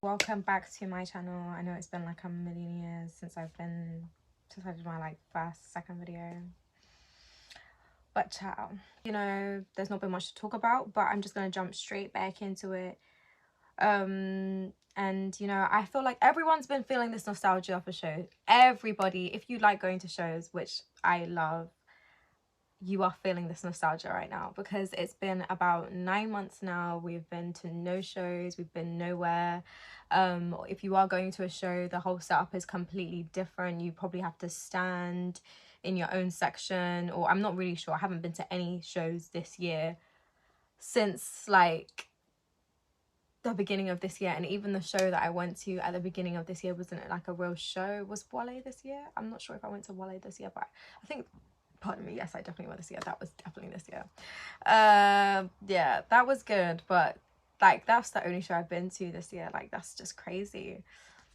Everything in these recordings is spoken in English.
Welcome back to my channel. I know it's been like a million years since I did my like second video. But ciao. You know, there's not been much to talk about, but I'm just gonna jump straight back into it. And you know, I feel like everyone's been feeling this nostalgia for shows. Everybody, if you like going to shows, which I love, you are feeling this nostalgia right now because it's been about 9 months now. We've been to no shows, we've been nowhere. If you are going to a show, the whole setup is completely different. You probably have to stand in your own section, or I'm not really sure. I haven't been to any shows this year since like the beginning of this year, and even the show that I went to at the beginning of this year wasn't like a real show. Was Wale this year? I'm not sure if I went to Wale this year, but I think, pardon me, yes, I definitely went this year. That was definitely this year. Yeah, that was good, but like that's the only show I've been to this year. Like that's just crazy.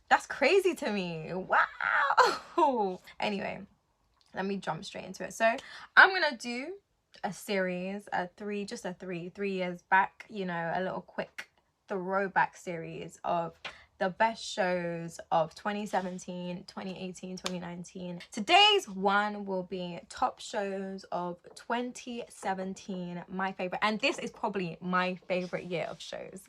That's crazy to me. Wow. Anyway, let me jump straight into it. So I'm gonna do a series, three years back, you know, a little quick throwback series of the best shows of 2017, 2018, 2019. Today's one will be top shows of 2017, my favorite. And this is probably my favorite year of shows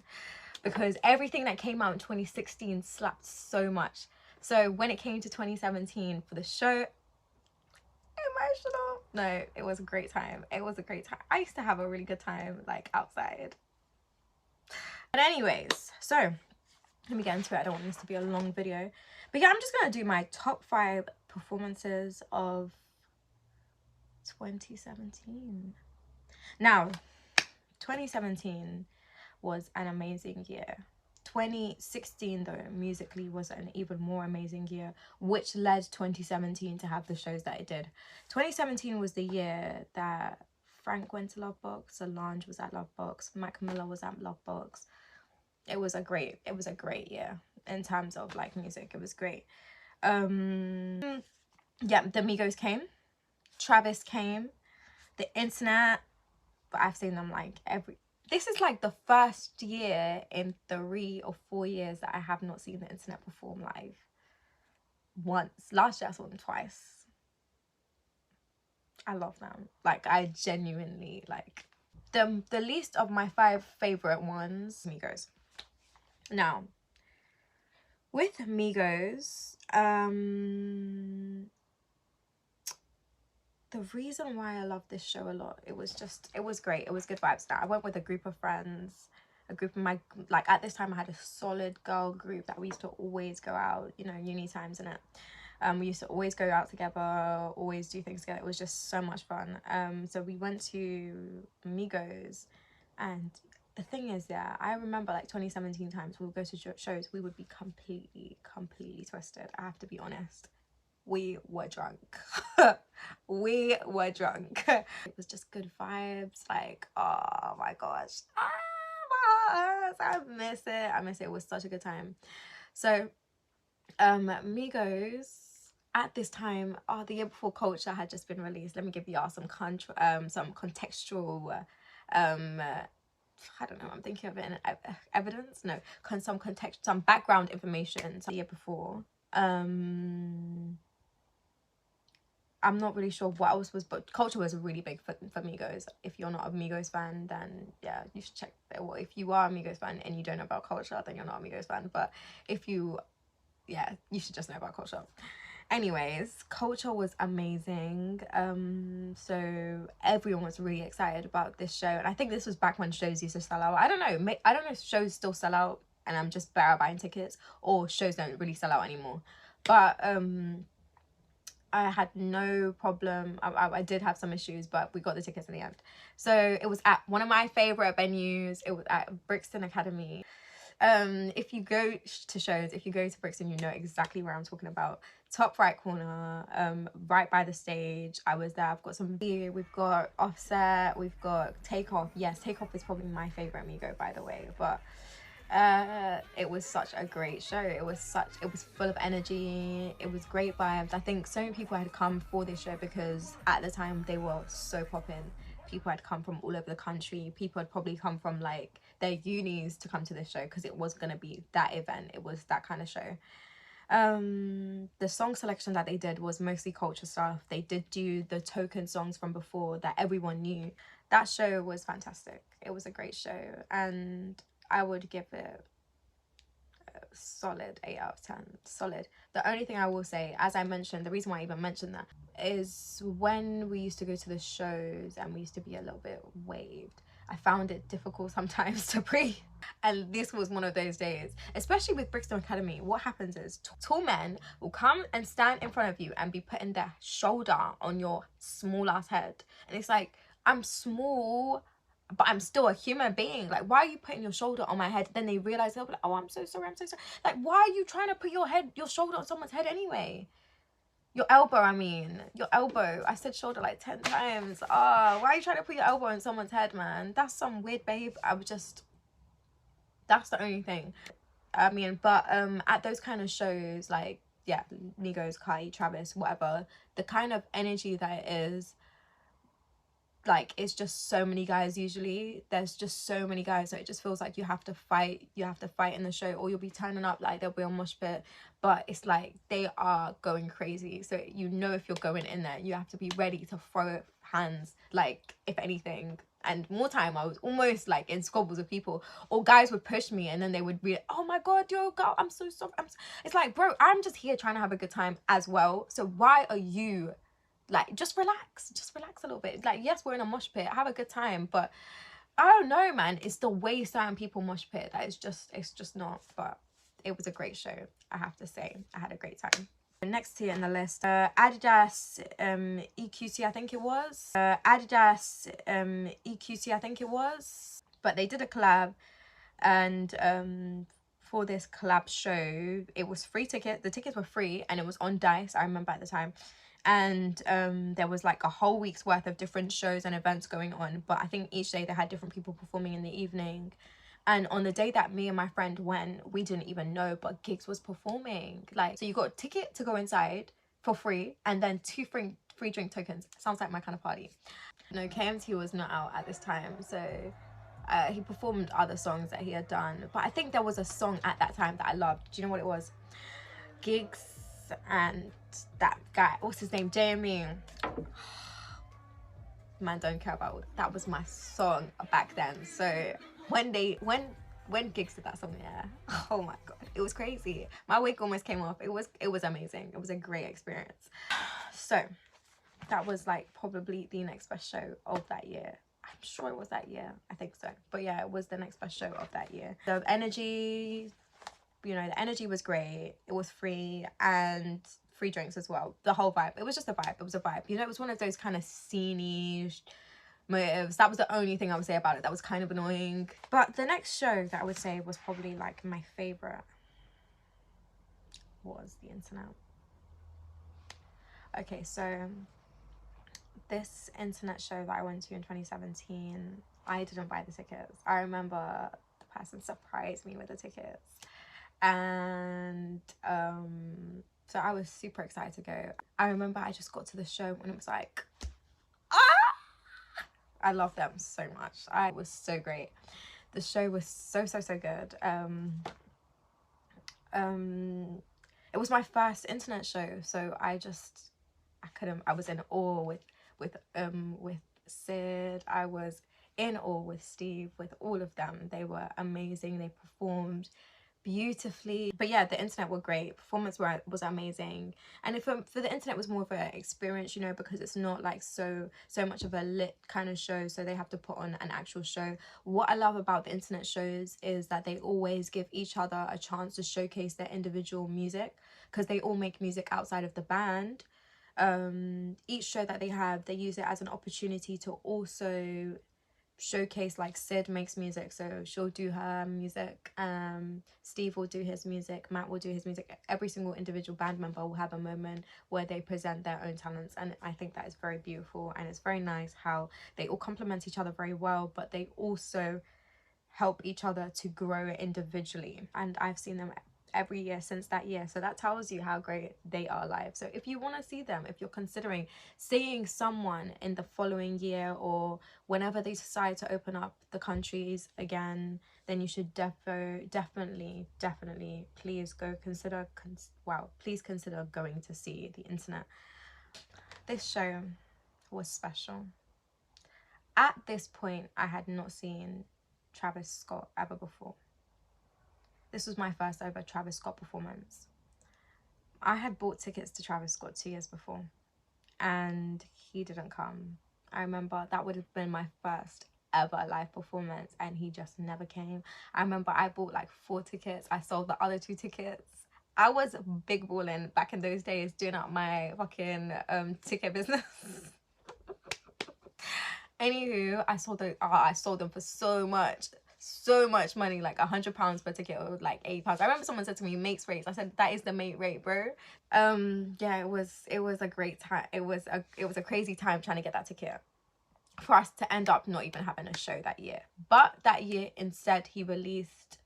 because everything that came out in 2016 slapped so much. So when it came to 2017 for the show, emotional. No, it was a great time. It was a great time. I used to have a really good time like outside. But anyways, so let me get into it. I don't want this to be a long video, but yeah, I'm just gonna do my top 5 performances of 2017. Now 2017 was an amazing year. 2016 though, musically, was an even more amazing year, which led 2017 to have the shows that it did. 2017 was the year that Frank went to Lovebox, Solange was at Lovebox, Mac Miller was at Lovebox. It was a great year in terms of like music. It was great. Yeah, the Migos came, Travis came, the internet, but I've seen them like this is like the first year in 3 or 4 years that I have not seen the internet perform live. Once. Last year I saw them twice. I love them. Like I genuinely like them. The least of my 5 favorite ones, Migos. Now, with Migos, the reason why I love this show a lot, it was great. It was good vibes. Now I went with a group of friends, a group of my, like at this time I had a solid girl group that we used to always go out, you know, uni times in it. We used to always go out together, always do things together. It was just so much fun. So we went to Migos, and the thing is, yeah, I remember like 2017 times we would go to shows, we would be completely twisted. I have to be honest. We were drunk. We were drunk. It was just good vibes. Like, oh my gosh. I miss it. I miss it. It was such a good time. So, Migos at this time, the year before Culture had just been released. Let me give y'all some contextual I don't know, I'm thinking of it in evidence. No, some background information. So the year before, I'm not really sure what else was, but Culture was really big for Migos. If you're not a Migos fan, then yeah, you should check it. Well, if you are a Migos fan and you don't know about Culture, then you're not a Migos fan. But if you, yeah, you should just know about Culture. Anyways, Culture was amazing. So everyone was really excited about this show, and I think this was back when shows used to sell out. I don't know if shows still sell out and I'm just better at buying tickets, or shows don't really sell out anymore. But I had no problem. I did have some issues, but we got the tickets in the end. So it was at one of my favorite venues. It was at Brixton Academy. If you go to shows, if you go to Brixton, you know exactly where I'm talking about. Top right corner, right by the stage. I was there. I've got some beer. We've got Offset. We've got Takeoff. Yes, Takeoff is probably my favorite Migo, by the way. But it was such a great show. It was full of energy. It was great vibes. I think so many people had come for this show because at the time they were so popping. People had come from all over the country. People had probably come from like their unis to come to this show because it was going to be that event. It was that kind of show. The song selection that they did was mostly culture stuff. They did do the token songs from before that everyone knew. That show was fantastic. It was a great show, and I would give it a solid 8 out of 10. Solid. The only thing I will say, as I mentioned, the reason why I even mentioned that is when we used to go to the shows and we used to be a little bit waved, I found it difficult sometimes to breathe. And this was one of those days, especially with Brixton Academy. What happens is tall men will come and stand in front of you and be putting their shoulder on your small ass head. And it's like, I'm small, but I'm still a human being. Like, why are you putting your shoulder on my head? Then they realize, they'll be like, oh, I'm so sorry, I'm so sorry. Like, why are you trying to put your shoulder on someone's head anyway? Your elbow, I mean. Your elbow. I said shoulder like 10 times. Oh, why are you trying to put your elbow on someone's head, man? That's some weird behavior. That's the only thing. I mean, but at those kind of shows, like, yeah, Migos, Kai, Travis, whatever, the kind of energy that it is, like, it's just so many guys. Usually there's just so many guys, so it just feels like you have to fight in the show, or you'll be turning up like there'll be a mosh pit, but it's like they are going crazy. So you know, if you're going in there, you have to be ready to throw hands, like, if anything. And more time I was almost like in squabbles with people, or guys would push me and then they would be, oh my god, yo girl, I'm so sorry. It's like, bro, I'm just here trying to have a good time as well, so why are you, like, just relax a little bit. Like, yes, we're in a mosh pit, have a good time, but I don't know, man, it's the way certain people mosh pit that it's just not. But it was a great show, I have to say. I had a great time. Next to it in the list, Adidas EQC, I think it was. Adidas EQC, I think it was. But they did a collab, and for this collab show, it was free ticket. The tickets were free, and it was on Dice, I remember at the time. And there was like a whole week's worth of different shows and events going on, but I think each day they had different people performing in the evening. And on the day that me and my friend went, we didn't even know, but Gigs was performing. Like, so you got a ticket to go inside for free, and then 2 free drink tokens. Sounds like my kind of party. No, KMT was not out at this time, so he performed other songs that he had done, but I think there was a song at that time that I loved. Do you know what it was? Gigs and that guy, what's his name, JME. Man, don't care about it. That was my song back then. So when Gigs did that song, yeah, oh my god, it was crazy. My wig almost came off. It was amazing. It was a great experience. So that was like probably the next best show of that year. I'm sure it was that year, I think so. But yeah, it was the next best show of that year. The energy, you know, the energy was great. It was free, and free drinks as well. The whole vibe, it was just a vibe. It was a vibe, you know. It was one of those kind of scene-y motives. That was the only thing I would say about it that was kind of annoying. But the next show that I would say was probably like my favorite was The Internet. Okay, so this internet show that I went to in 2017, I didn't buy the tickets. I remember the person surprised me with the tickets, and so I was super excited to go. I remember I just got to the show and it was like, I love them so much. It was so great. The show was so good. It was my first internet show, so I was in awe with Sid. I was in awe with Steve, with all of them. They were amazing. They performed beautifully. But yeah, the internet were great. Performance was amazing. And for the internet was more of an experience, you know, because it's not like so much of a lit kind of show, so they have to put on an actual show. What I love about the internet shows is that they always give each other a chance to showcase their individual music, because they all make music outside of the band. Each show that they have, they use it as an opportunity to also showcase, like Sid makes music, so she'll do her music, Steve will do his music, Matt will do his music. Every single individual band member will have a moment where they present their own talents, and I think that is very beautiful, and it's very nice how they all complement each other very well, but they also help each other to grow individually. And I've seen them every year since that year. So that tells you how great they are live. So if you want to see them, if you're considering seeing someone in the following year or whenever they decide to open up the countries again, then you should definitely please go consider please consider going to see The Internet. This show was special. At this point, I had not seen Travis Scott ever before. This was my first ever Travis Scott performance. I had bought tickets to Travis Scott 2 years before, and he didn't come. I remember that would have been my first ever live performance, and he just never came. I remember I bought like 4 tickets. I sold the other 2 tickets. I was big balling back in those days, doing up my fucking ticket business. Anywho, I sold them for so much money, like £100 per ticket, or like £80. I remember someone said to me, "Mates rates." I said, "That is the mate rate, bro." Yeah, it was a great time. It was a crazy time trying to get that ticket, for us to end up not even having a show that year. But that year instead, he released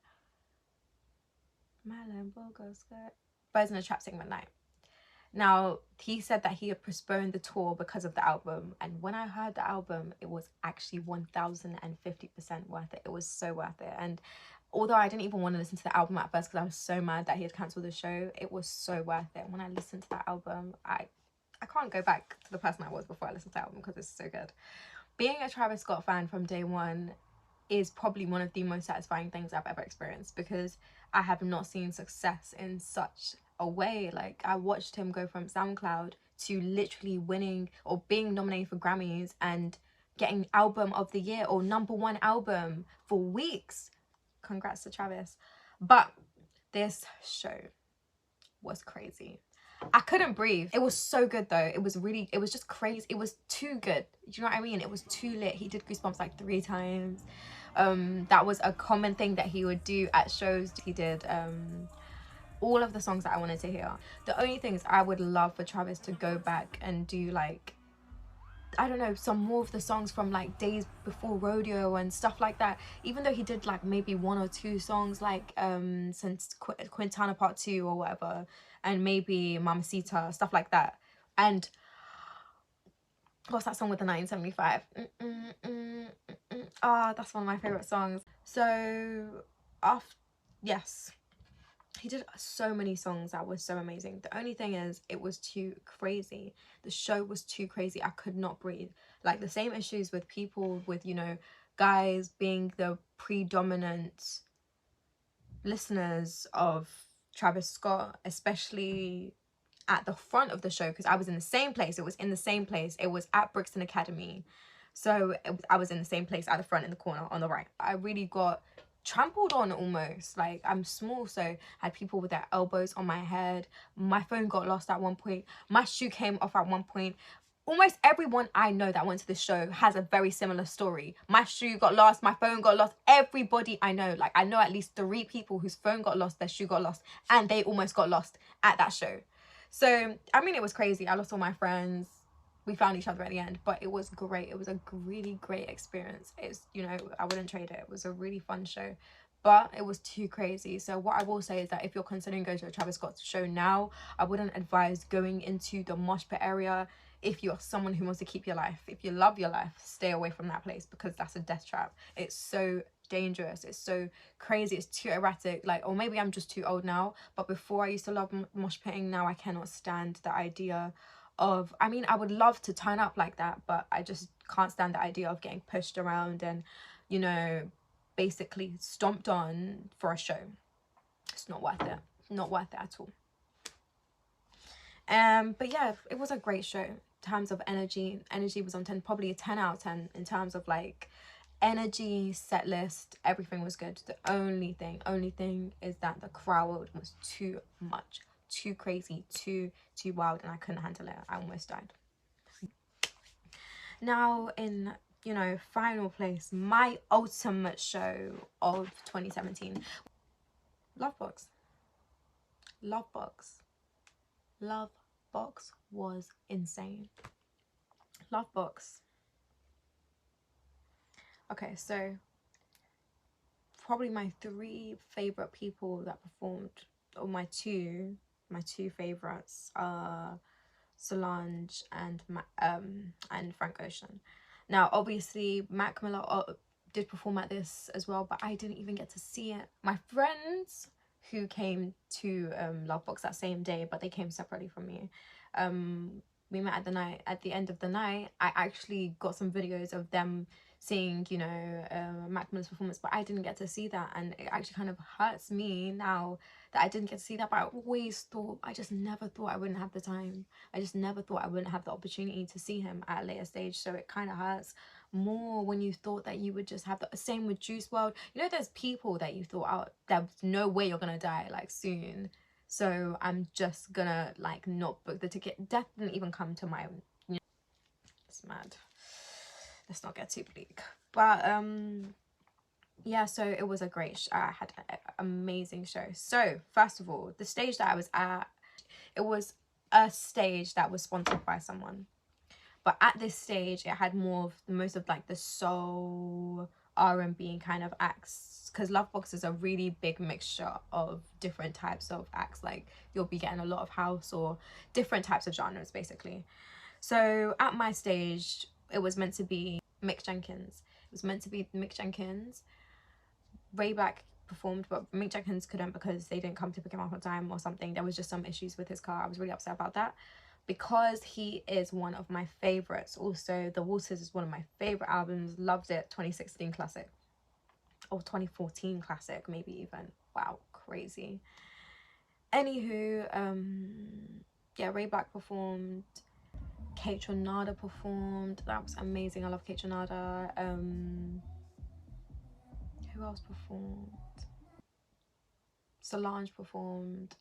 my Lamborghini skirt, Birds in the Trap segment night. Now, he said that he had postponed the tour because of the album, and when I heard the album, it was actually 1050% worth it. It was so worth it. And although I didn't even want to listen to the album at first because I was so mad that he had cancelled the show, it was so worth it. When I listened to that album, I can't go back to the person I was before I listened to the album because it's so good. Being a Travis Scott fan from day one is probably one of the most satisfying things I've ever experienced, because I have not seen success in such a way. Like, I watched him go from SoundCloud to literally winning or being nominated for Grammys and getting album of the year or #1 album for weeks. Congrats to Travis. But this show was crazy. I couldn't breathe. It was so good though. It was just crazy. It was too good. Do you know what I mean? It was too lit. He did Goosebumps like 3 times. That was a common thing that he would do at shows. He did all of the songs that I wanted to hear. The only things I would love for Travis to go back and do, like, I don't know, some more of the songs from like days before Rodeo and stuff like that. Even though he did like maybe 1 or 2 songs, like since Quintana Part 2 or whatever, and maybe Mamacita, stuff like that. And what's that song with the 1975? That's one of my favorite songs. So yes, he did so many songs that was so amazing. The only thing is, it was too crazy. The show was too crazy. I could not breathe. Like, the same issues with people, with, you know, guys being the predominant listeners of Travis Scott, especially at the front of the show, because I was in the same place. It was in the same place. It was at Brixton Academy. So I was in the same place at the front in the corner on the right. I really got trampled on almost. Like, I'm small, so I had people with their elbows on my head. My phone got lost at one point. My shoe came off at one point. Almost everyone I know that went to this show has a very similar story. My shoe got lost, my phone got lost. Everybody I know, like, I know at least 3 people whose phone got lost, their shoe got lost, and they almost got lost at that show. So, I mean, it was crazy. I lost all my friends. We found each other at the end, but it was great. It was a really great experience. It's, you know, I wouldn't trade it. It was a really fun show, but it was too crazy. So what I will say is that if you're considering going to a Travis Scott show now, I wouldn't advise going into the mosh pit area if you're someone who wants to keep your life. If you love your life, stay away from that place, because that's a death trap. It's so dangerous. It's so crazy. It's too erratic. Like, or maybe I'm just too old now, but before I used to love mosh pitting. Now I cannot stand the idea of, I mean, I would love to turn up like that, but I just can't stand the idea of getting pushed around and, you know, basically stomped on for a show. It's not worth it. Not worth it at all. But yeah, it was a great show. In terms of energy was on 10, probably a 10 out of 10 in terms of like energy, set list, everything was good. The only thing is that the crowd was too much, too crazy, too wild, and I couldn't handle it. I almost died. Now, in, you know, final place, my ultimate show of 2017, Lovebox. Lovebox was insane. Lovebox. Okay, so probably my 3 favorite people that performed or my two favorites are Solange and Frank Ocean. Now obviously Mac Miller did perform at this as well, but I didn't even get to see it. My friends who came to Lovebox that same day, but they came separately from me, we met at the end of the night. I actually got some videos of them seeing, you know, Mac Miller's performance, but I didn't get to see that, and it actually kind of hurts me now that I didn't get to see that. But I just never thought I wouldn't have the time. I just never thought I wouldn't have the opportunity to see him at a later stage. So it kind of hurts more when you thought that you would just have the same with Juice WRLD. You know, there's people that you thought, oh, there's no way you're gonna die like soon, so I'm just gonna like not book the ticket. Death didn't even come to my, you know, it's mad. Let's not get too bleak. But yeah, so it was a great I had an amazing show. So first of all, the stage that I was at, it was a stage that was sponsored by someone, but at this stage it had most of like the soul, R&B kind of acts, because Lovebox is a really big mixture of different types of acts. Like you'll be getting a lot of house or different types of genres basically. So at my stage it was meant to be Mick Jenkins. It was meant to be Mick Jenkins. Rayblack performed, but Mick Jenkins couldn't because they didn't come to pick him up on time or something. There was just some issues with his car. I was really upset about that, because he is one of my favorites. Also, The Waters is one of my favorite albums. Loved it. 2016 classic, or 2014 classic, maybe even. Wow, crazy. Anywho, yeah, Rayblack performed. Kate Renata performed. That was amazing. I love Kate Renata. Who else performed? Solange performed.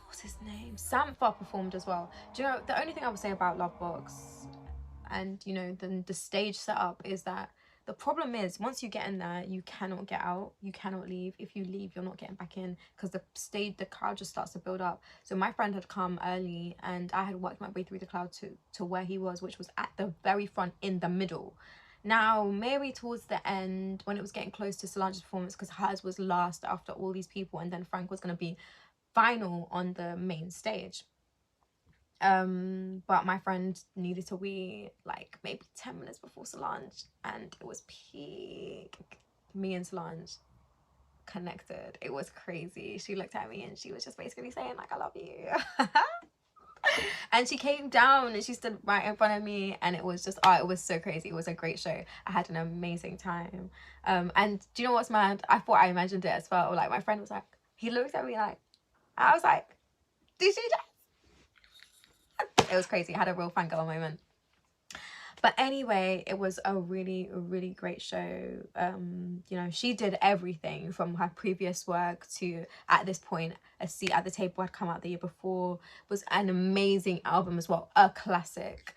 What's his name? Sampha performed as well. Do you know, the only thing I would say about Lovebox and, you know, the stage setup is that the problem is once you get in there, you cannot get out. You cannot leave. If you leave, you're not getting back in, because the crowd just starts to build up. So my friend had come early and I had worked my way through the crowd to where he was, which was at the very front in the middle. Now, maybe towards the end, when it was getting close to Solange's performance, because hers was last after all these people, and then Frank was going to be final on the main stage. But my friend needed to wait like maybe 10 minutes before Solange, and it was peak. Me and Solange connected. It was crazy. She looked at me and she was just basically saying like, I love you. And she came down and she stood right in front of me, and it was just, oh, it was so crazy. It was a great show. I had an amazing time. And do you know what's mad? I thought I imagined it as well. Like my friend was like, he looked at me like, I was like, did she just? It was crazy. I had a real fangirl moment. But anyway, it was a really, really great show. You know, she did everything from her previous work to, at this point, A Seat at the Table had come out the year before. It was an amazing album as well, a classic.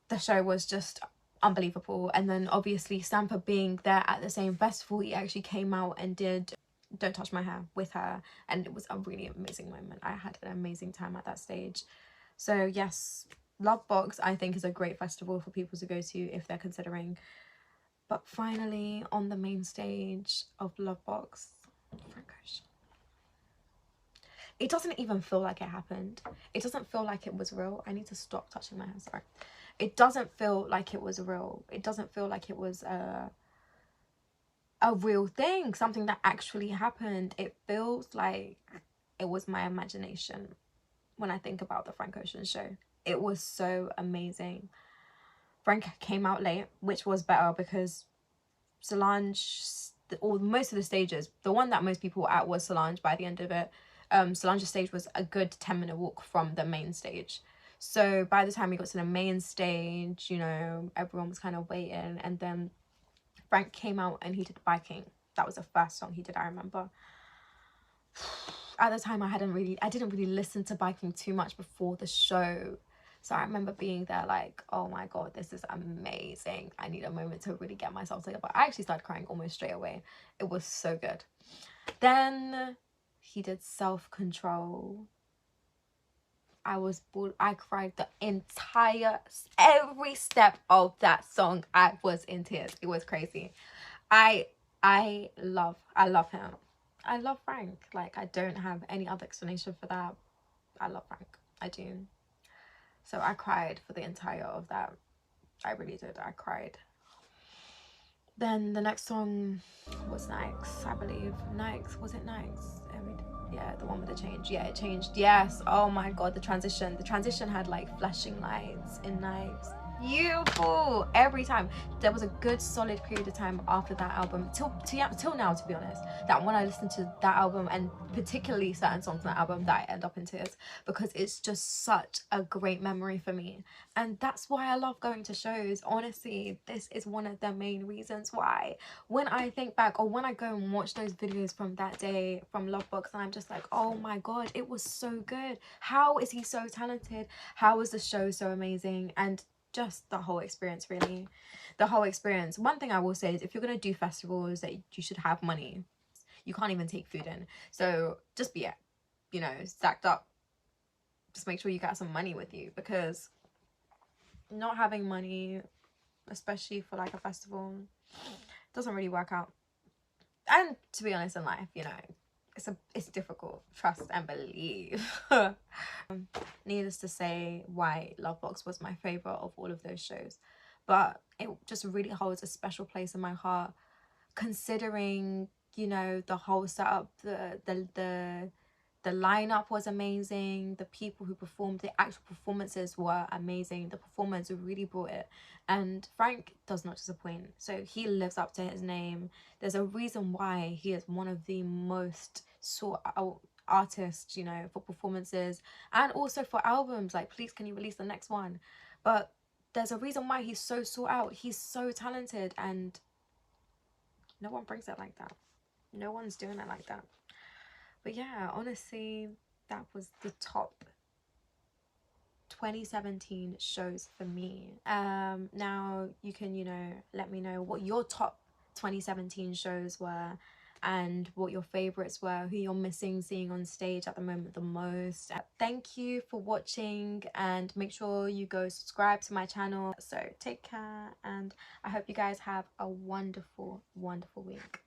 The show was just unbelievable. And then obviously Sampha being there at the same festival, he actually came out and did Don't Touch My Hair with her, and it was a really amazing moment. I had an amazing time at that stage. So yes, Lovebox I think is a great festival for people to go to if they're considering. But finally, on the main stage of Lovebox, Frank Ocean. It doesn't even feel like it happened. It doesn't feel like it was real. I need to stop touching my hair, sorry. It doesn't feel like it was real. It doesn't feel like it was a real thing, something that actually happened. It feels like it was my imagination when I think about the Frank Ocean show. It was so amazing. Frank came out late, which was better because Solange, or most of the stages, the one that most people were at was Solange by the end of it. Solange's stage was a good 10-minute walk from the main stage. So by the time we got to the main stage, you know, everyone was kind of waiting, and then Frank came out and he did Biking. That was the first song he did, I remember. At the time, I didn't really listen to Biking too much before the show. So I remember being there like, oh my God, this is amazing. I need a moment to really get myself together. But I actually started crying almost straight away. It was so good. Then he did Self-Control. I cried the every step of that song. I was in tears. It was crazy. I love him. I love Frank. Like, I don't have any other explanation for that. I love Frank. I do. So I cried for the entire of that. I really did. I cried. Then the next song was Nikes, I believe. Nikes, was it Nikes? Yeah, the one with the change. Yeah, it changed. Yes. Oh my god, the transition. The transition had like flashing lights in Nikes. Beautiful. Every time. There was a good solid period of time after that album till now, to be honest, that when I listen to that album, and particularly certain songs on that album, that I end up in tears, because it's just such a great memory for me. And that's why I love going to shows. Honestly, this is one of the main reasons why. When I think back, or when I go and watch those videos from that day from Lovebox, and I'm just like, oh my god, it was so good. How is he so talented? How was the show so amazing? And just the whole experience, really. The whole experience. One thing I will say is, if you're going to do festivals, that you should have money. You can't even take food in. So just be, you know, stacked up. Just make sure you got some money with you, because not having money, especially for like a festival, doesn't really work out. And to be honest, in life, you know, it's difficult. Trust and believe. Needless to say, why Lovebox was my favorite of all of those shows, but it just really holds a special place in my heart, considering, you know, the whole setup, the lineup was amazing, the people who performed, the actual performances were amazing, the performers really brought it, and Frank does not disappoint. So he lives up to his name. There's a reason why he is one of the most sought out artists, you know, for performances and also for albums. Like, please, can you release the next one? But there's a reason why he's so sought out. He's so talented, and no one brings it like that. No one's doing it like that. But yeah, honestly, that was the top 2017 shows for me. Now you can, you know, let me know what your top 2017 shows were, and what your favorites were, who you're missing seeing on stage at the moment the most. Thank you for watching, and make sure you go subscribe to my channel. So take care, and I hope you guys have a wonderful week.